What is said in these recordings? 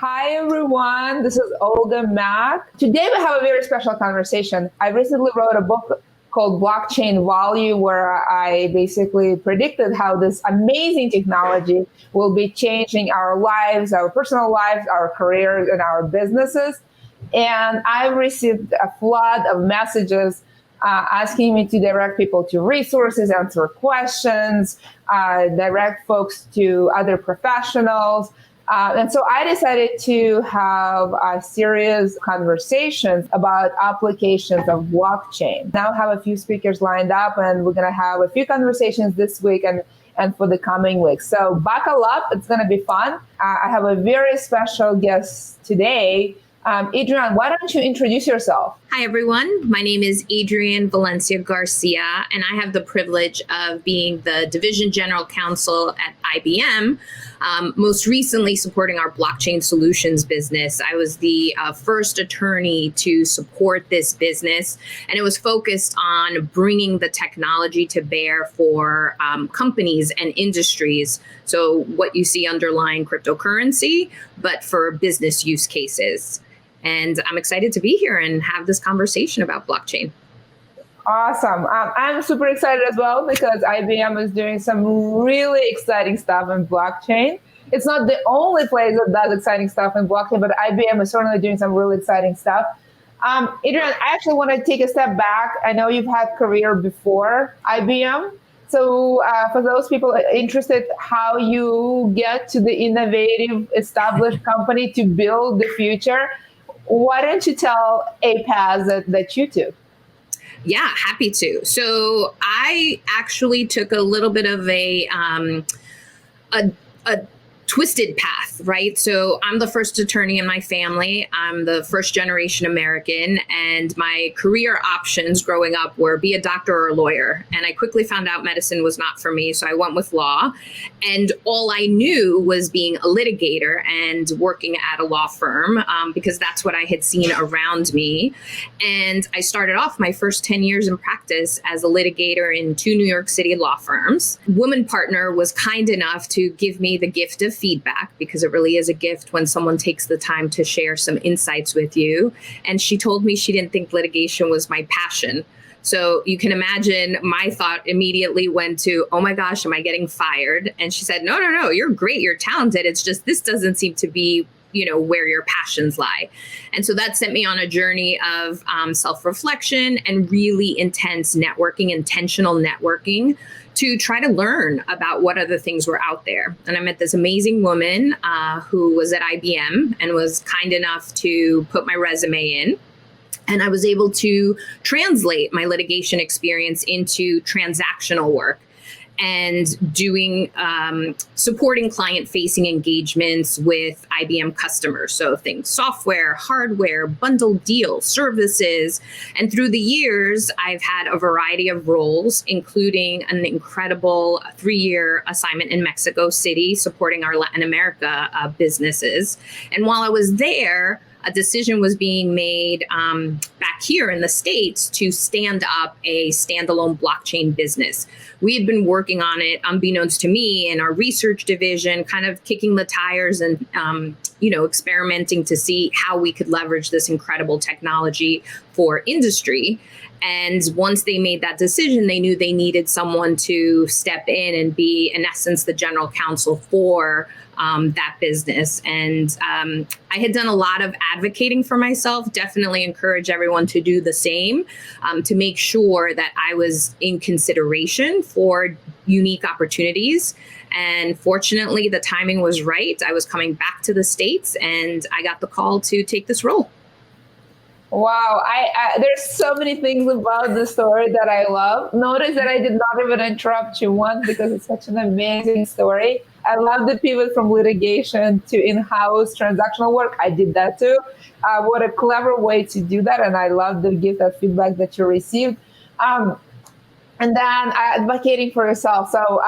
Hi, everyone. This is Olga Mack. Today, we have a very special conversation. I recently wrote a book called Blockchain Value, where I basically predicted how this amazing technology will be changing our lives, our personal lives, our careers, and our businesses. And I've received a flood of messages asking me to direct people to resources, answer questions, direct folks to other professionals. And so I decided to have a serious conversations about applications of blockchain. Now I have a few speakers lined up, and we're going to have a few conversations this week and for the coming weeks. So buckle up. It's going to be fun. I have a very special guest today. Adrienne, why don't you introduce yourself? Hi, everyone. My name is Adrienne Valencia Garcia, and I have the privilege of being the Division General Counsel at IBM, most recently supporting our blockchain solutions business. I was the first attorney to support this business, and it was focused on bringing the technology to bear for companies and industries. So what you see underlying cryptocurrency, but for business use cases. And I'm excited to be here and have this conversation about blockchain. Awesome. I'm super excited as well because IBM is doing some really exciting stuff in blockchain. It's not the only place that does exciting stuff in blockchain, but IBM is certainly doing some really exciting stuff. Adrienne, I actually want to take a step back. I know you've had a career before IBM. So for those people interested how you get to the innovative, established company to build the future, why don't you tell a path that you took? Yeah, happy to. So I actually took a little bit of a twisted path, right? So I'm the first attorney in my family. I'm the first generation American, and my career options growing up were be a doctor or a lawyer. And I quickly found out medicine was not for me, so I went with law. And all I knew was being a litigator and working at a law firm because that's what I had seen around me. And I started off my first 10 years in practice as a litigator in 2 New York City law firms. Woman partner was kind enough to give me the gift of feedback, because it really is a gift when someone takes the time to share some insights with you. And she told me she didn't think litigation was my passion. So you can imagine my thought immediately went to, oh my gosh, am I getting fired? And she said, no, you're great. You're talented. It's just, this doesn't seem to be, where your passions lie. And so that sent me on a journey of self-reflection and really intense networking, intentional networking, to try to learn about what other things were out there. And I met this amazing woman who was at IBM and was kind enough to put my resume in. And I was able to translate my litigation experience into transactional work and doing supporting client-facing engagements with IBM customers. So things software, hardware, bundled deals, services. And through the years, I've had a variety of roles, including an incredible 3-year assignment in Mexico City, supporting our Latin America businesses. And while I was there, a decision was being made back here in the States to stand up a standalone blockchain business. We had been working on it unbeknownst to me in our research division, kind of kicking the tires and, experimenting to see how we could leverage this incredible technology for industry. And once they made that decision, they knew they needed someone to step in and be, in essence, the general counsel for that business. And I had done a lot of advocating for myself, definitely encourage everyone to do the same, to make sure that I was in consideration for unique opportunities. And fortunately, the timing was right. I was coming back to the States and I got the call to take this role. Wow, there's so many things about the story that I love. Notice that I did not even interrupt you once because it's such an amazing story. I love the pivot from litigation to in-house transactional work. I did that too. What a clever way to do that. And I love the gift of feedback that you received. And then advocating for yourself. So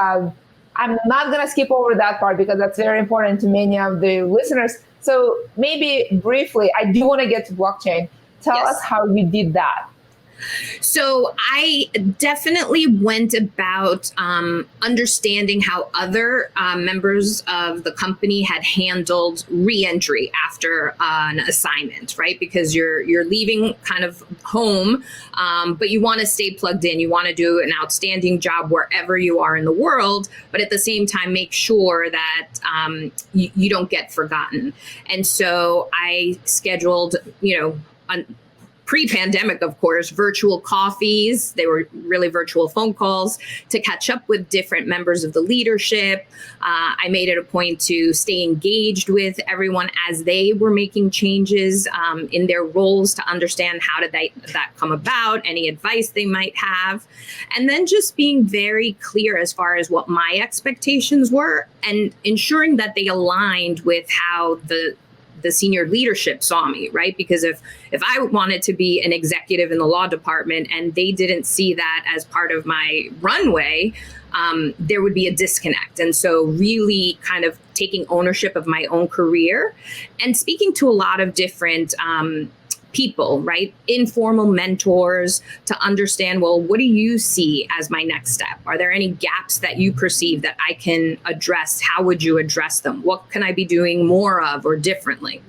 I'm not going to skip over that part because that's very important to many of the listeners. So maybe briefly, I do want to get to blockchain. Tell us how you did that. So I definitely went about understanding how other members of the company had handled reentry after an assignment, right? Because you're leaving kind of home, but you want to stay plugged in. You want to do an outstanding job wherever you are in the world, but at the same time, make sure that you don't get forgotten. And so I scheduled, pre-pandemic, of course, virtual coffees. They were really virtual phone calls to catch up with different members of the leadership. I made it a point to stay engaged with everyone as they were making changes in their roles to understand how did that come about, any advice they might have, and then just being very clear as far as what my expectations were and ensuring that they aligned with how the senior leadership saw me, right? Because if I wanted to be an executive in the law department and they didn't see that as part of my runway, there would be a disconnect. And so really kind of taking ownership of my own career and speaking to a lot of different people, right? Informal mentors to understand, well, what do you see as my next step? Are there any gaps that you perceive that I can address? How would you address them? What can I be doing more of or differently?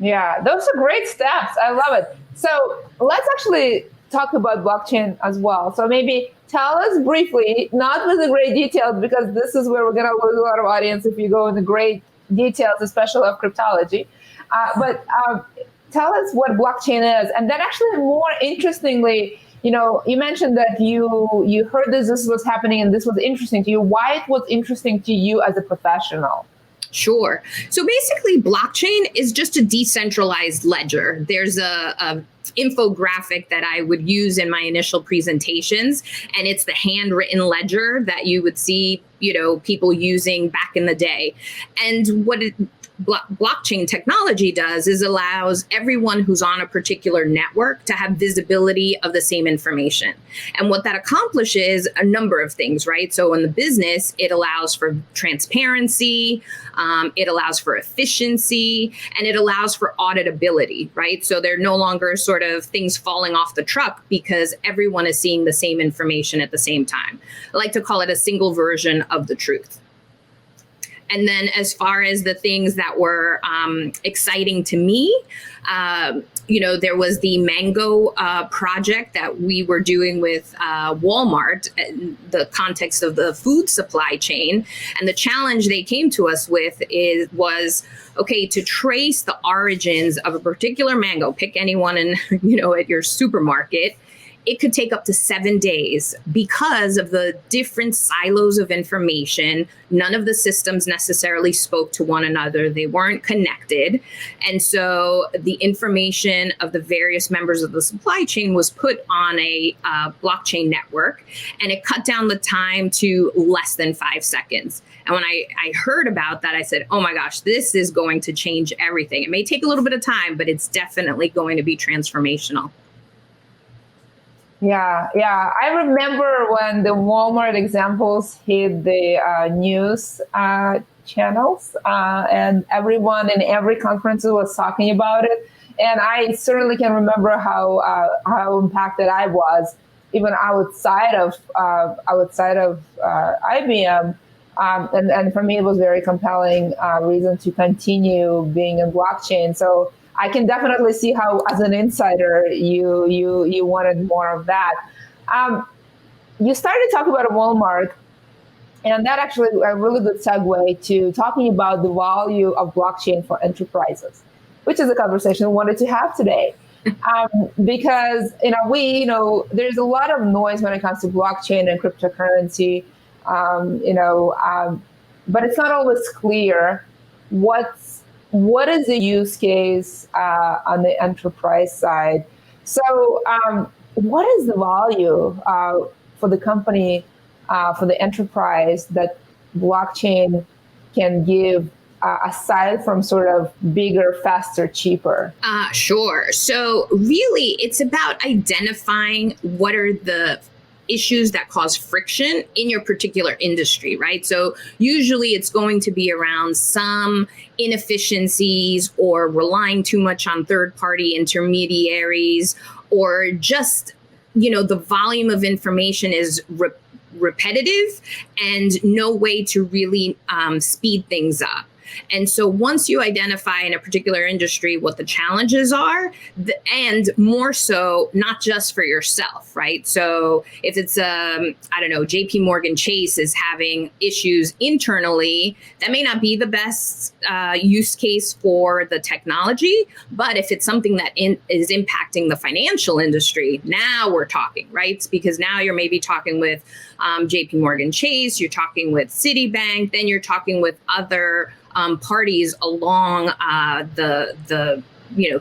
Yeah, those are great steps. I love it. So let's actually talk about blockchain as well. So maybe tell us briefly, not with the great details, because this is where we're going to lose a lot of audience if you go into great details, especially of cryptology. But tell us what blockchain is. And then actually more interestingly, you mentioned that you heard this was happening and this was interesting to you. Why it was interesting to you as a professional? Sure. So basically, blockchain is just a decentralized ledger. There's a infographic that I would use in my initial presentations, and it's the handwritten ledger that you would see, people using back in the day. And what blockchain technology does is allows everyone who's on a particular network to have visibility of the same information. And what that accomplishes a number of things, right? So in the business, it allows for transparency, it allows for efficiency, and it allows for auditability, right? So they're no longer sort of things falling off the truck because everyone is seeing the same information at the same time. I like to call it a single version of the truth. And then as far as the things that were exciting to me, there was the Mango project that we were doing with Walmart in the context of the food supply chain. And the challenge they came to us with was to trace the origins of a particular mango, pick anyone in, at your supermarket. It could take up to 7 days because of the different silos of information. None of the systems necessarily spoke to one another. They weren't connected. And so the information of the various members of the supply chain was put on a blockchain network, and it cut down the time to less than 5 seconds. And when I heard about that, I said, oh my gosh, this is going to change everything. It may take a little bit of time, but it's definitely going to be transformational. Yeah. I remember when the Walmart examples hit the news channels, and everyone in every conference was talking about it. And I certainly can remember how impacted I was, even outside of IBM. And for me, it was very compelling reason to continue being in blockchain. So I can definitely see how, as an insider, you wanted more of that. You started talking about Walmart, and that actually a really good segue to talking about the value of blockchain for enterprises, which is a conversation we wanted to have today. Because there's a lot of noise when it comes to blockchain and cryptocurrency, but it's not always clear what is the use case on the enterprise side? So what is the value for the company, for the enterprise that blockchain can give aside from sort of bigger, faster, cheaper? Sure. So really, it's about identifying what are the issues that cause friction in your particular industry, right? So usually it's going to be around some inefficiencies or relying too much on third-party intermediaries or just, the volume of information is repetitive and no way to really speed things up. And so once you identify in a particular industry what the challenges are, and more so, not just for yourself, right? So if it's, JP Morgan Chase is having issues internally, that may not be the best use case for the technology. But if it's something that is impacting the financial industry, now we're talking, right? Because now you're maybe talking with JP Morgan Chase, you're talking with Citibank, then you're talking with other parties along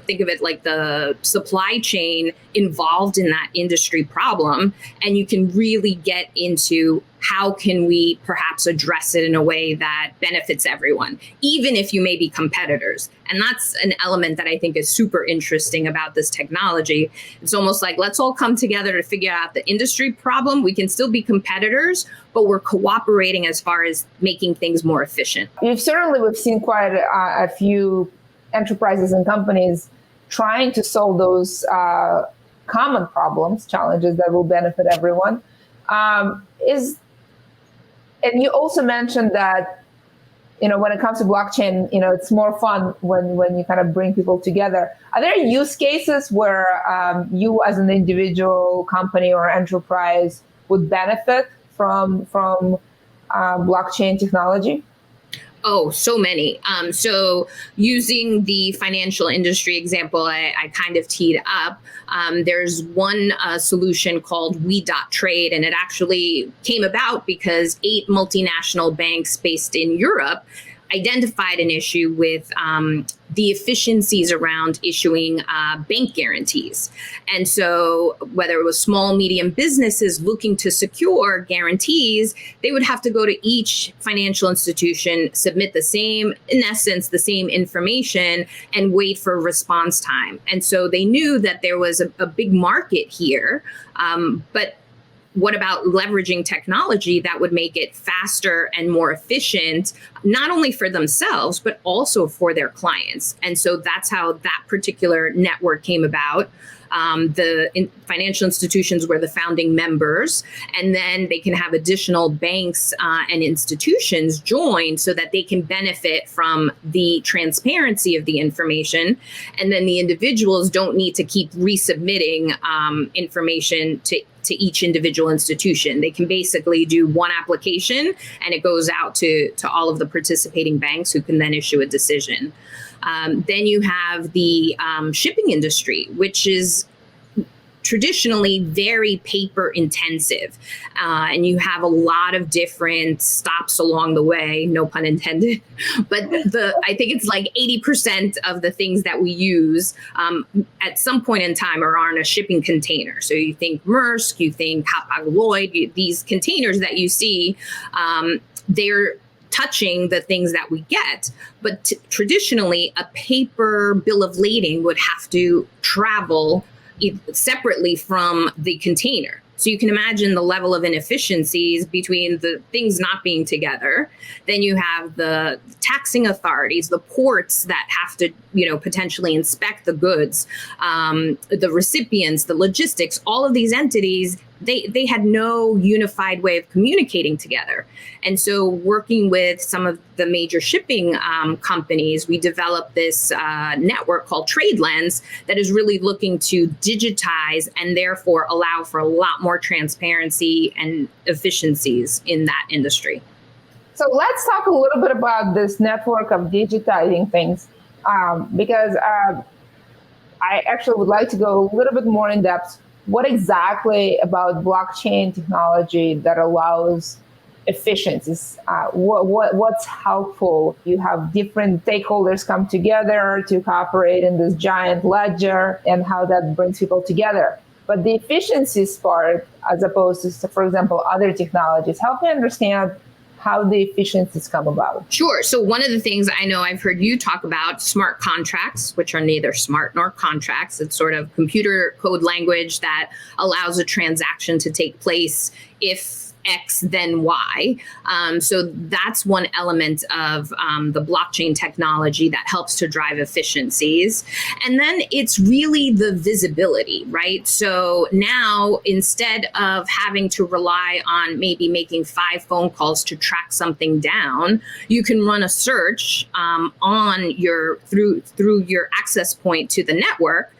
think of it like the supply chain involved in that industry problem. And you can really get into how can we perhaps address it in a way that benefits everyone, even if you may be competitors. And that's an element that I think is super interesting about this technology. It's almost like, let's all come together to figure out the industry problem. We can still be competitors, but we're cooperating as far as making things more efficient. We've seen quite a few enterprises and companies trying to solve those common problems, challenges that will benefit everyone. And you also mentioned that, when it comes to blockchain, it's more fun when you kind of bring people together. Are there use cases where you as an individual company or enterprise would benefit from blockchain technology? Oh, so many. So using the financial industry example, I kind of teed up. There's one solution called We.Trade, and it actually came about because 8 multinational banks based in Europe identified an issue with the efficiencies around issuing bank guarantees. And so whether it was small, medium businesses looking to secure guarantees, they would have to go to each financial institution, submit the same information, and wait for response time. And so they knew that there was a big market here, but what about leveraging technology that would make it faster and more efficient, not only for themselves, but also for their clients? And so that's how that particular network came about. Financial institutions were the founding members, and then they can have additional banks and institutions join so that they can benefit from the transparency of the information. And then the individuals don't need to keep resubmitting information to each individual institution. They can basically do one application and it goes out to all of the participating banks who can then issue a decision. Then you have the shipping industry, which is traditionally very paper intensive. And you have a lot of different stops along the way, no pun intended. But I think it's like 80% of the things that we use at some point in time are on a shipping container. So you think Maersk, you think Hapag-Lloyd, these containers that you see, they're touching the things that we get. But traditionally, a paper bill of lading would have to travel separately from the container. So you can imagine the level of inefficiencies between the things not being together. Then you have the taxing authorities, the ports that have to, potentially inspect the goods, the recipients, the logistics, all of these entities, they had no unified way of communicating together. And so working with some of the major shipping companies, we developed this network called TradeLens that is really looking to digitize and therefore allow for a lot more transparency and efficiencies in that industry. So let's talk a little bit about this network of digitizing things, because I actually would like to go a little bit more in depth. What exactly about blockchain technology that allows efficiencies? What's helpful? You have different stakeholders come together to cooperate in this giant ledger, and how that brings people together. But the efficiencies part, as opposed to, for example, other technologies, help me understand how the efficiencies come about. Sure. So one of the things I know I've heard you talk about, smart contracts, which are neither smart nor contracts. It's sort of computer code language that allows a transaction to take place if X, then Y. So that's one element of the blockchain technology that helps to drive efficiencies. And then it's really the visibility, right? So now instead of having to rely on maybe making 5 phone calls to track something down, you can run a search on your through your access point to the network,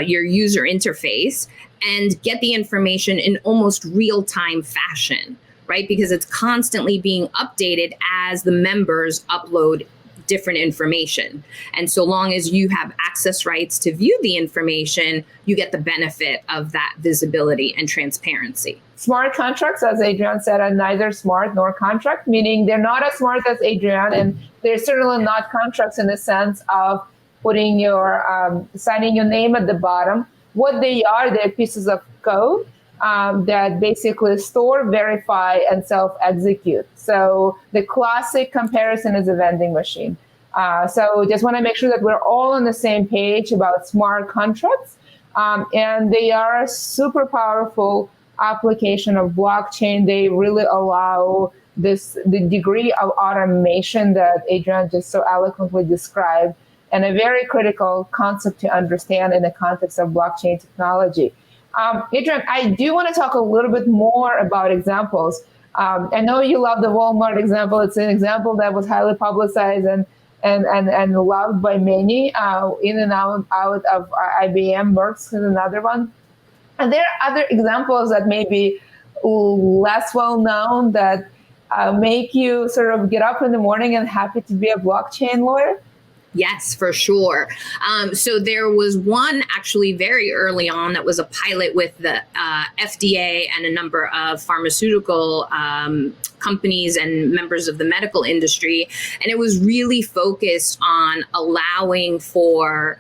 your user interface, and get the information in almost real-time fashion, right? Because it's constantly being updated as the members upload different information. And so long as you have access rights to view the information, you get the benefit of that visibility and transparency. Smart contracts, as Adrienne said, are neither smart nor contract, meaning they're not as smart as Adrienne, and they're certainly not contracts in the sense of putting your, signing your name at the bottom. What they are, they're pieces of code that basically store, verify, and self-execute. So the classic comparison is a vending machine. So just want to make sure that we're all on the same page about smart contracts. And they are a super powerful application of blockchain. They really allow the degree of automation that Adrienne just so eloquently described, and a very critical concept to understand in the context of blockchain technology. Adrienne, I do want to talk a little bit more about examples. I know you love the Walmart example. It's an example that was highly publicized and loved by many, in and out of IBM. Merck's is another one. And there are other examples that may be less well known that make you sort of get up in the morning and happy to be a blockchain lawyer. Yes, for sure. So there was one actually very early on that was a pilot with the FDA and a number of pharmaceutical companies and members of the medical industry. And it was really focused on allowing for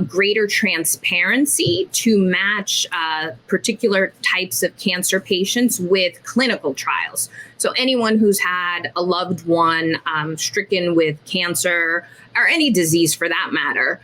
greater transparency to match particular types of cancer patients with clinical trials. So anyone who's had a loved one stricken with cancer or any disease for that matter,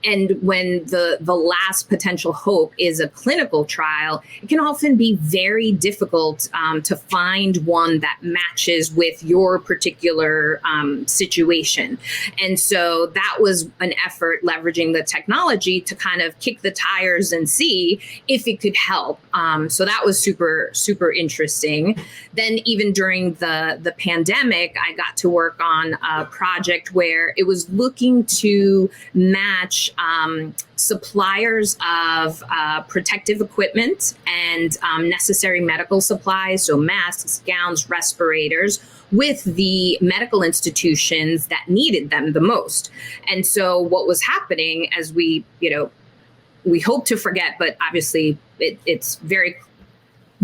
and when the last potential hope is a clinical trial, it can often be very difficult to find one that matches with your particular situation. And so that was an effort leveraging the technology to kind of kick the tires and see if it could help. So that was super, super interesting. Then even during the pandemic, I got to work on a project where it was looking to match suppliers of protective equipment and necessary medical supplies, so masks, gowns, respirators, with the medical institutions that needed them the most. And so what was happening, as we hope to forget, but obviously it's very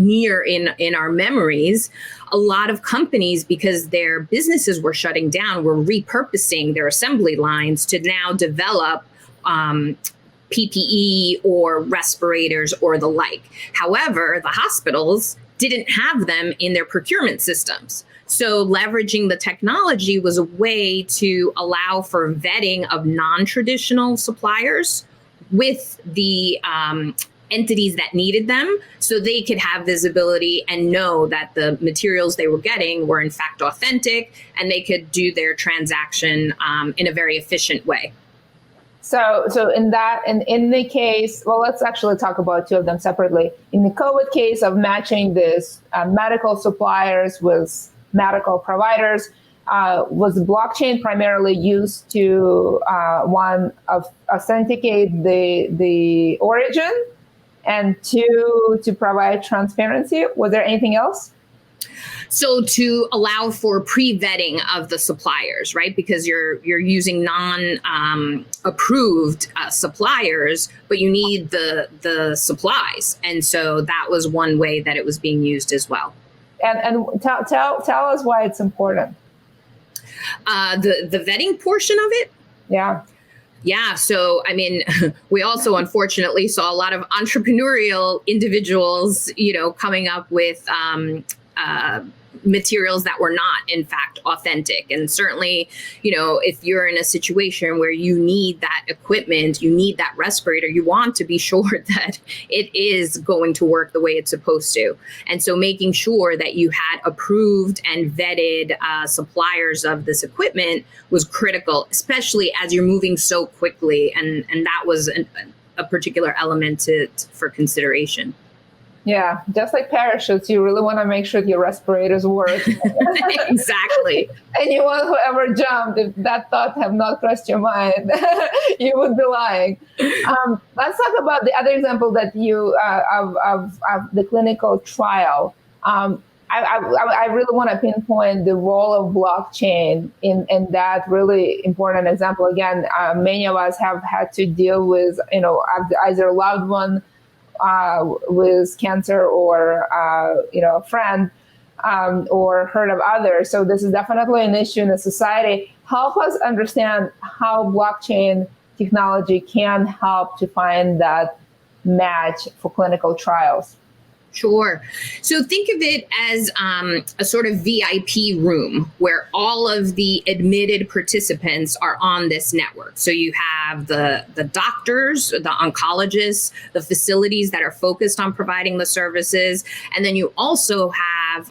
near in our memories, a lot of companies, because their businesses were shutting down, were repurposing their assembly lines to now develop PPE or respirators or the like. However, the hospitals didn't have them in their procurement systems. So leveraging the technology was a way to allow for vetting of non-traditional suppliers with the entities that needed them, so they could have visibility and know that the materials they were getting were in fact authentic, and they could do their transaction in a very efficient way. So in the case, well, let's actually talk about two of them separately. In the COVID case of matching this medical suppliers with medical providers, was blockchain primarily used to one, of authenticate the origin, and two, to provide transparency? Was there anything else? So to allow for pre-vetting of the suppliers, right? Because you're using non-approved suppliers, but you need the supplies, and so that was one way that it was being used as well. And tell us why it's important. The vetting portion of it? Yeah. Yeah. So, I mean, we also unfortunately saw a lot materials that were not, in fact, authentic. And certainly, if you're in a situation where you need that equipment, you need that respirator, you want to be sure that it is going to work the way it's supposed to. And so making sure that you had approved and vetted suppliers of this equipment was critical, especially as you're moving so quickly. And that was a particular element for consideration. Yeah, just like parachutes, you really want to make sure your respirators work. Exactly. Anyone who ever jumped, if that thought have not crossed your mind, you would be lying. Let's talk about the other example that you of the clinical trial. I really want to pinpoint the role of blockchain in that really important example. Again, many of us have had to deal with, either a loved one with cancer or, a friend, or heard of others. So this is definitely an issue in the society. Help us understand how blockchain technology can help to find that match for clinical trials. Sure. So think of it as a sort of VIP room where all of the admitted participants are on this network. So you have the doctors, the oncologists, the facilities that are focused on providing the services. And then you also have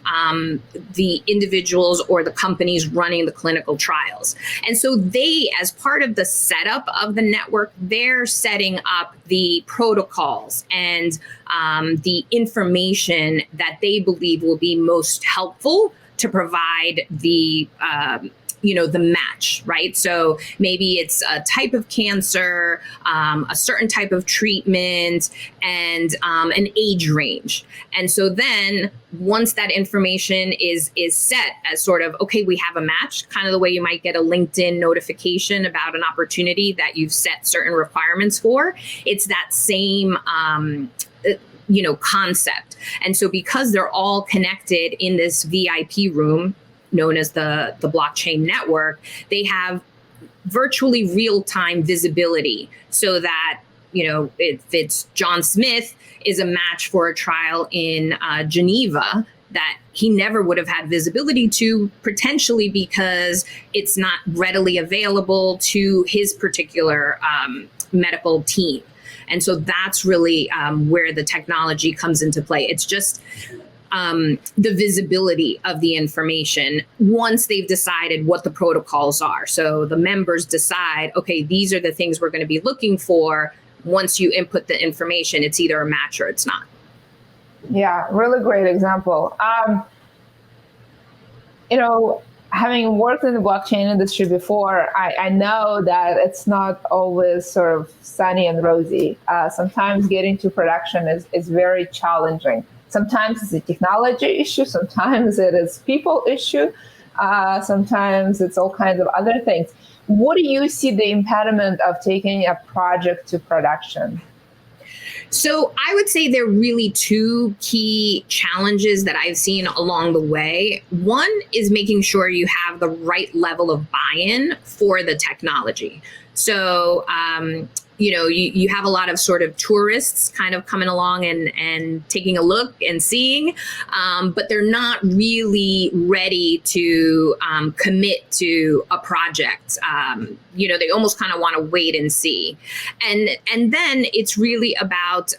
the individuals or the companies running the clinical trials. And so they, as part of the setup of the network, they're setting up the protocols and the information that they believe will be most helpful to provide the the match, right? So maybe it's a type of cancer, a certain type of treatment, and an age range. And so then once that information is set as sort of, okay, we have a match, kind of the way you might get a LinkedIn notification about an opportunity that you've set certain requirements for, it's that same concept. And so because they're all connected in this VIP room known as the blockchain network, they have virtually real-time visibility so that, if it's John Smith is a match for a trial in Geneva that he never would have had visibility to, potentially because it's not readily available to his particular medical team. And so that's really where the technology comes into play. It's just the visibility of the information once they've decided what the protocols are. So the members decide, okay, these are the things we're going to be looking for. Once you input the information, it's either a match or it's not. Yeah, really great example. Having worked in the blockchain industry before, I know that it's not always sort of sunny and rosy. Sometimes getting to production is very challenging. Sometimes it's a technology issue. Sometimes it is people issue. Sometimes it's all kinds of other things. What do you see the impediment of taking a project to production? So I would say there are really two key challenges that I've seen along the way. One is making sure you have the right level of buy-in for the technology. So, you have a lot of sort of tourists kind of coming along and taking a look and seeing, but they're not really ready to commit to a project. They almost kind of want to wait and see. And then it's really about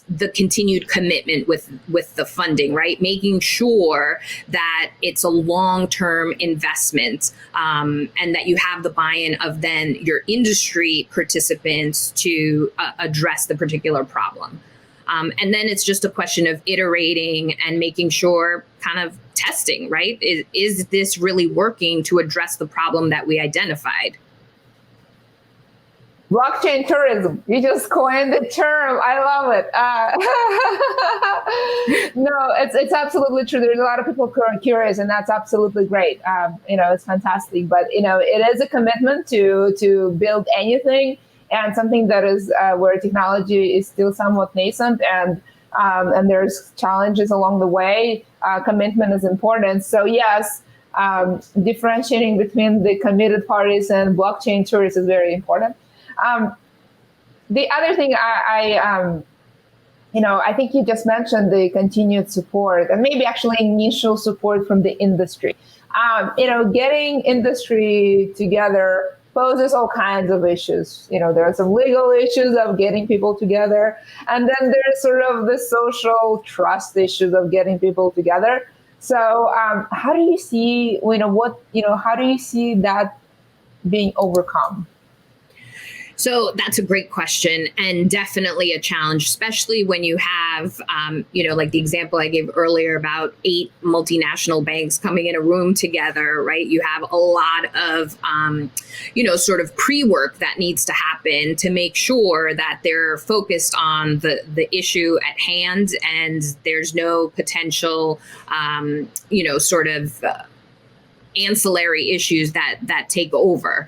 the continued commitment with the funding, right? Making sure that it's a long-term investment and that you have the buy-in of then your industry participants to address the particular problem. And then it's just a question of iterating and making sure, kind of testing, right? Is this really working to address the problem that we identified? Blockchain tourism. You just coined the term. I love it. No, it's absolutely true. There's a lot of people who are curious, and that's absolutely great. It's fantastic. But it is a commitment to build anything, and something that is where technology is still somewhat nascent, and there's challenges along the way. Commitment is important. So yes, differentiating between the committed parties and blockchain tourists is very important. The other thing I think you just mentioned the continued support and maybe actually initial support from the industry. Getting industry together poses all kinds of issues. There are some legal issues of getting people together, and then there's sort of the social trust issues of getting people together. So, how do you see, how do you see that being overcome? So that's a great question, and definitely a challenge, especially when you have, like the example I gave earlier about 8 multinational banks coming in a room together, right? You have a lot of, sort of pre-work that needs to happen to make sure that they're focused on the issue at hand, and there's no potential, ancillary issues that take over.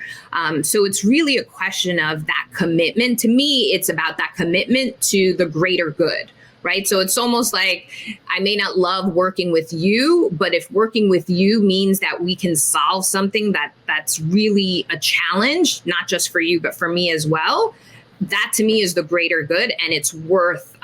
So it's really a question of that commitment. To me, it's about that commitment to the greater good, right? So it's almost like I may not love working with you, but if working with you means that we can solve something that's really a challenge, not just for you, but for me as well, that to me is the greater good, and it's worth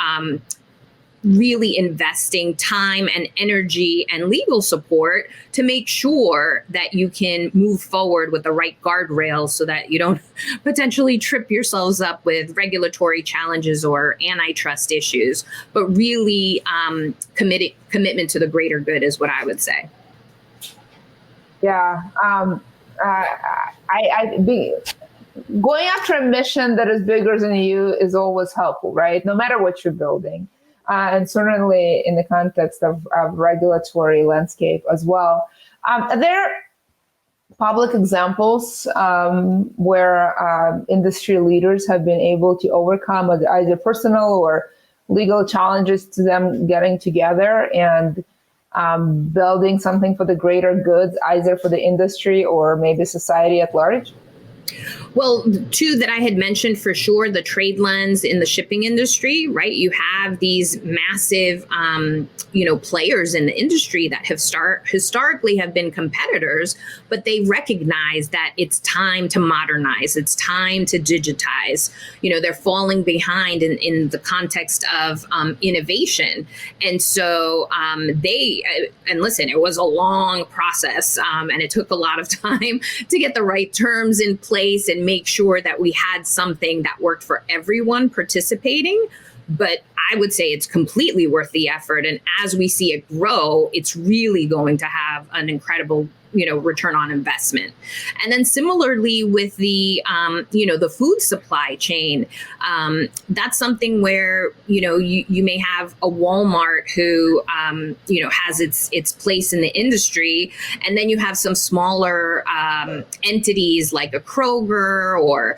really investing time and energy and legal support to make sure that you can move forward with the right guardrails so that you don't potentially trip yourselves up with regulatory challenges or antitrust issues. But really commitment to the greater good is what I would say. Yeah. Going after a mission that is bigger than you is always helpful, right? No matter what you're building. And certainly in the context of regulatory landscape as well. There are public examples where industry leaders have been able to overcome either personal or legal challenges to them getting together and building something for the greater good, either for the industry or maybe society at large. Well, the 2 that I had mentioned for sure, the trade lens in the shipping industry, right? You have these massive, players in the industry that have historically have been competitors, but they recognize that it's time to modernize. It's time to digitize. They're falling behind in the context of innovation. And so and listen, it was a long process and it took a lot of time to get the right terms in place and make sure that we had something that worked for everyone participating. But I would say it's completely worth the effort. And as we see it grow, it's really going to have an incredible, return on investment. And then similarly with the, the food supply chain, that's something where, you may have a Walmart who, has its place in the industry. And then you have some smaller entities like a Kroger or,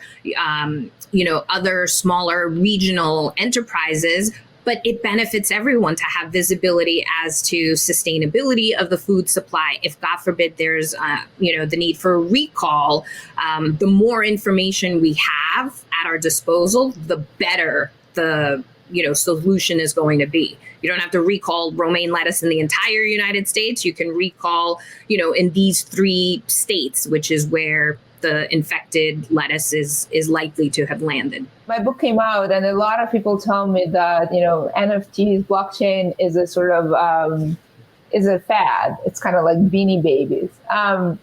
other smaller regional enterprises, but it benefits everyone to have visibility as to sustainability of the food supply. If God forbid there's, the need for a recall, the more information we have at our disposal, the better the, solution is going to be. You don't have to recall romaine lettuce in the entire United States. You can recall, in these 3 states, which is where the infected lettuce is likely to have landed. My book came out, and a lot of people tell me that NFTs, blockchain is a sort of is a fad. It's kind of like Beanie Babies. I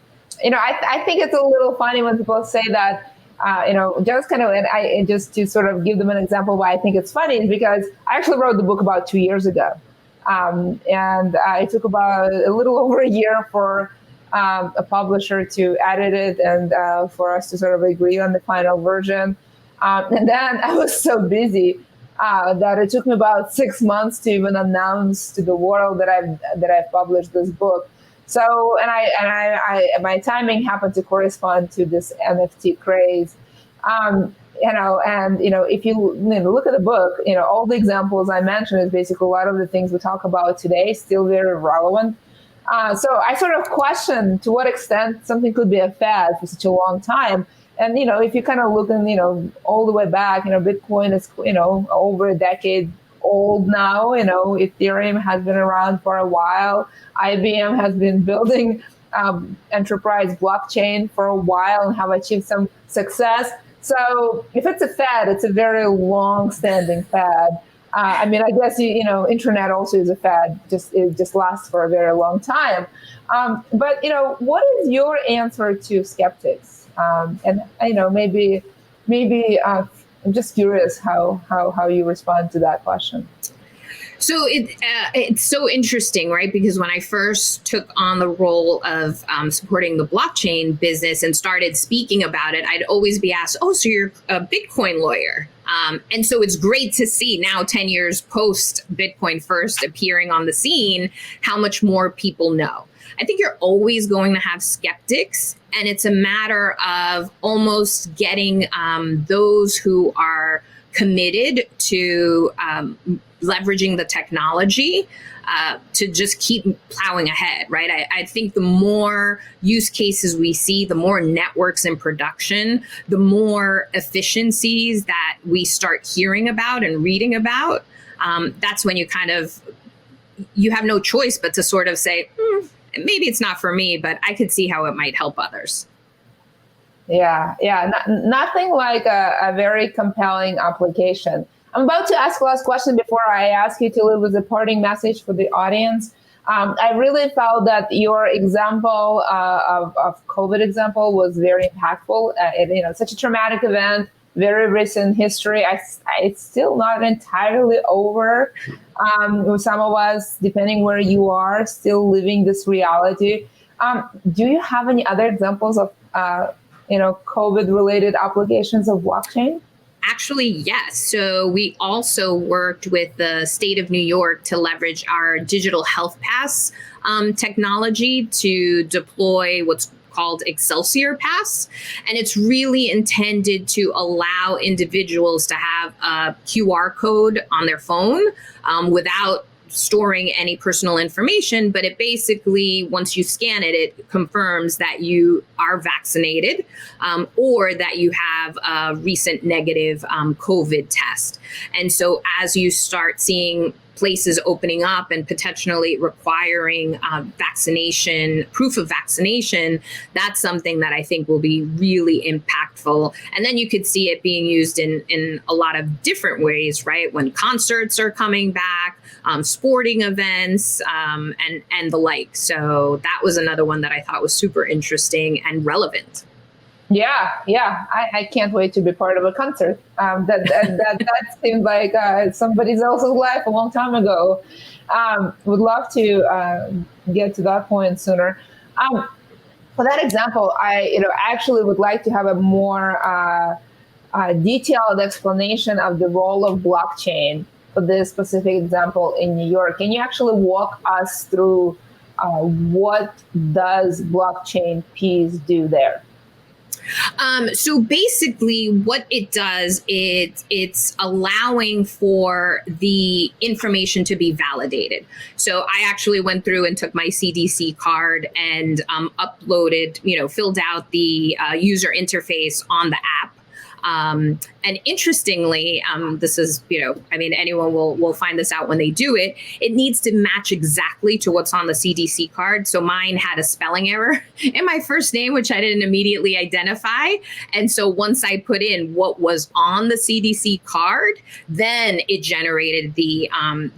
think it's a little funny when people say that. Just to sort of give them an example why I think it's funny is because I actually wrote the book about 2 years ago, and it took about a little over a year for a publisher to edit it and for us to sort of agree on the final version. And then I was so busy that it took me about 6 months to even announce to the world that I've published this book. So, and my timing happened to correspond to this NFT craze. If you look at the book, all the examples I mentioned is basically a lot of the things we talk about today still very relevant. So I sort of question to what extent something could be a fad for such a long time. And, if you kind of look in, all the way back, Bitcoin is, over a decade old now. Ethereum has been around for a while. IBM has been building enterprise blockchain for a while and have achieved some success. So if it's a fad, it's a very long-standing fad. I mean, I guess, internet also is a fad. It just lasts for a very long time. But, what is your answer to skeptics? And, maybe I'm just curious how you respond to that question. So it's so interesting, right? Because when I first took on the role of supporting the blockchain business and started speaking about it, I'd always be asked, "Oh, so you're a Bitcoin lawyer?" And so it's great to see now, 10 years post Bitcoin first appearing on the scene, how much more people know. I think you're always going to have skeptics, and it's a matter of almost getting those who are committed to leveraging the technology to just keep plowing ahead, right? I think the more use cases we see, the more networks in production, the more efficiencies that we start hearing about and reading about. That's when you have no choice but to sort of say, maybe it's not for me, but I could see how it might help others. Yeah. Nothing like a very compelling application. I'm about to ask the last question before I ask you to leave with a parting message for the audience. I really felt that your example of COVID example was very impactful. Such a traumatic event, very recent history. It's still not entirely over. Some of us, depending where you are, still living this reality. Do you have any other examples of COVID-related applications of blockchain? Actually, yes. So we also worked with the state of New York to leverage our digital health pass technology to deploy what's called Excelsior Pass. And it's really intended to allow individuals to have a QR code on their phone without storing any personal information, but it basically, once you scan it, it confirms that you are vaccinated or that you have a recent negative COVID test. And so as you start seeing places opening up and potentially requiring proof of vaccination, that's something that I think will be really impactful. And then you could see it being used in a lot of different ways, right? When concerts are coming back, sporting events, and the like. So that was another one that I thought was super interesting and relevant. Yeah. I can't wait to be part of a concert. That seemed like somebody else's life a long time ago. Would love to get to that point sooner. For that example, I actually would like to have a more detailed explanation of the role of blockchain for this specific example in New York. Can you actually walk us through what does blockchain piece do there? So basically what it does is it's allowing for the information to be validated. So I actually went through and took my CDC card and uploaded, filled out the user interface on the app. And interestingly, this is, anyone will find this out when they do it. It needs to match exactly to what's on the CDC card. So mine had a spelling error in my first name, which I didn't immediately identify. And so once I put in what was on the CDC card, then it generated the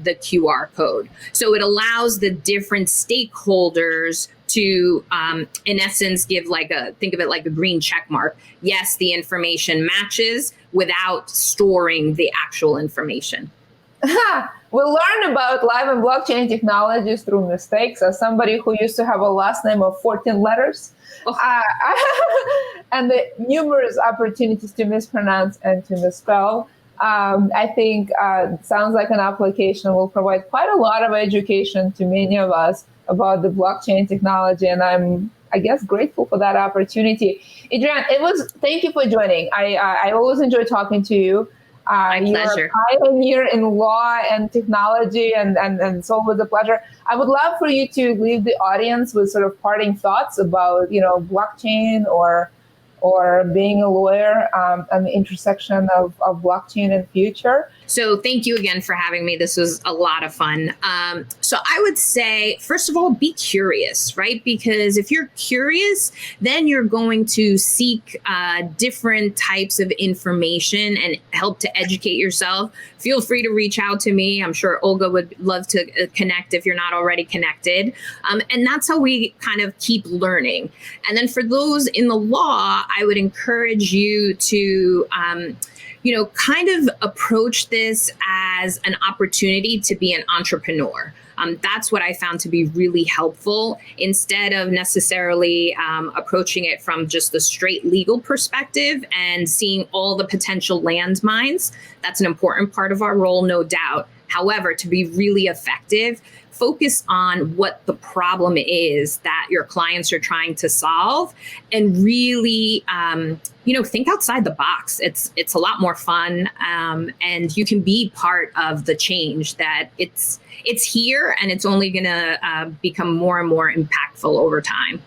QR code. So it allows the different stakeholders to, in essence, think of it like a green check mark. Yes, the information matches without storing the actual information. We learn about live and blockchain technologies through mistakes. As somebody who used to have a last name of 14 letters, and the numerous opportunities to mispronounce and to misspell, I think sounds like an application will provide quite a lot of education to many of us about the blockchain technology, and I'm, grateful for that opportunity. Adrienne, thank you for joining. I always enjoy talking to you. My pleasure. You're a pioneer in law and technology, and it's always a pleasure. I would love for you to leave the audience with sort of parting thoughts about, blockchain or being a lawyer and the intersection of blockchain and future. So thank you again for having me. This was a lot of fun. So I would say, first of all, be curious, right? Because if you're curious, then you're going to seek different types of information and help to educate yourself. Feel free to reach out to me. I'm sure Olga would love to connect if you're not already connected. And that's how we kind of keep learning. And then for those in the law, I would encourage you to kind of approach this as an opportunity to be an entrepreneur. That's what I found to be really helpful, instead of necessarily approaching it from just the straight legal perspective and seeing all the potential landmines. That's an important part of our role, no doubt. However, to be really effective, focus on what the problem is that your clients are trying to solve, and really, think outside the box. It's a lot more fun, and you can be part of the change that it's here, and it's only going to become more and more impactful over time.